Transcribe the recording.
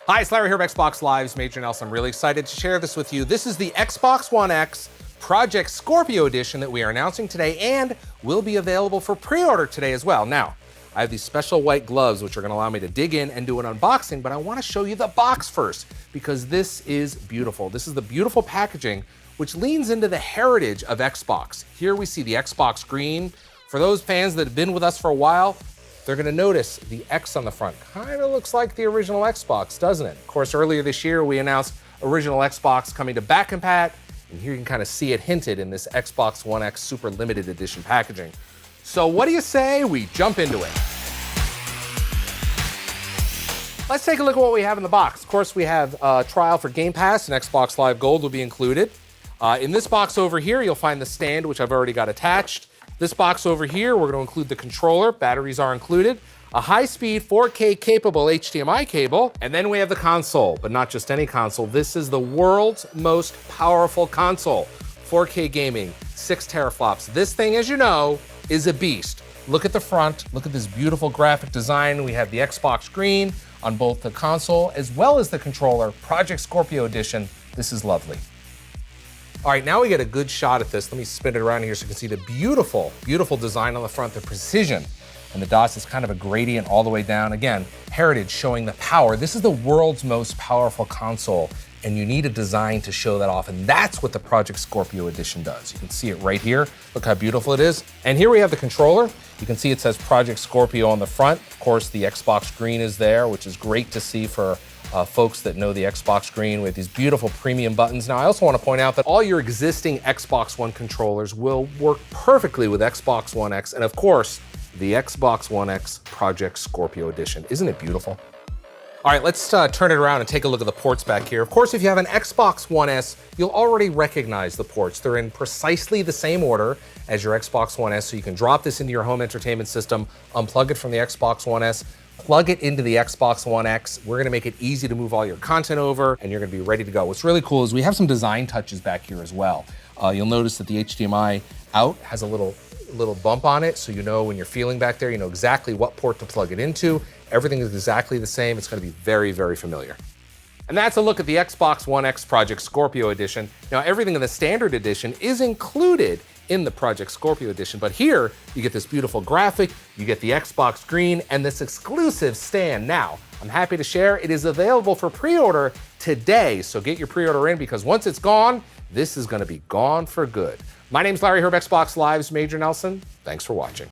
Hi, it's Larry here of Xbox Live's Major Nelson. I'm really excited to share this with you. This is the Xbox One X Project Scorpio edition that we are announcing today and will be available for pre-order today as well. Now, I have these special white gloves which are going to allow me to dig in and do an unboxing, but I want to show you the box first because this is beautiful. This is the beautiful packaging which leans into the heritage of Xbox. Here we see the Xbox green. For those fans that have been with us for a while, they're gonna notice the X on the front. Kinda looks like the original Xbox, doesn't it? Of course, earlier this year, we announced original Xbox coming to back and pat, and here you can kind of see it hinted in this Xbox One X Super Limited Edition packaging. So what do you say we jump into it? Let's take a look at what we have in the box. Of course, we have a trial for Game Pass, and Xbox Live Gold will be included. In this box over here, you'll find the stand, which I've already got attached. This box over here, we're going to include the controller. Batteries are included. A high-speed 4K capable HDMI cable. And then we have the console, but not just any console. This is the world's most powerful console. 4K gaming, 6 teraflops. This thing, as you know, is a beast. Look at the front. Look at this beautiful graphic design. We have the Xbox green on both the console as well as the controller. Project Scorpio edition. This is lovely. All right, now we get a good shot at this. Let me spin it around here so you can see the beautiful, beautiful design on the front, the precision. And the dots is kind of a gradient all the way down. Again, heritage showing the power. This is the world's most powerful console, and you need a design to show that off. And that's what the Project Scorpio edition does. You can see it right here. Look how beautiful it is. And here we have the controller. You can see it says Project Scorpio on the front. Of course, the Xbox green is there, which is great to see for folks that know the Xbox green with these beautiful premium buttons. Now, I also want to point out that all your existing Xbox One controllers will work perfectly with Xbox One X, and of course, the Xbox One X Project Scorpio edition. Isn't it beautiful? All right, let's turn it around and take a look at the ports back here. Of course, if you have an Xbox One S, you'll already recognize the ports. They're in precisely the same order as your Xbox One S, so you can drop this into your home entertainment system, unplug it from the Xbox One S, plug it into the Xbox One X. We're gonna make it easy to move all your content over, and you're gonna be ready to go. What's really cool is we have some design touches back here as well. You'll notice that the HDMI out has a little bump on it, so you know when you're feeling back there, you know exactly what port to plug it into. Everything is exactly the same. It's gonna be very, very familiar. And that's a look at the Xbox One X Project Scorpio edition. Now, everything in the standard edition is included in the Project Scorpio edition, but here you get this beautiful graphic, you get the Xbox green, and this exclusive stand. Now, I'm happy to share it is available for pre-order today, so get your pre-order in because once it's gone, this is gonna be gone for good. My name's Larry here of Xbox Live's Major Nelson. Thanks for watching.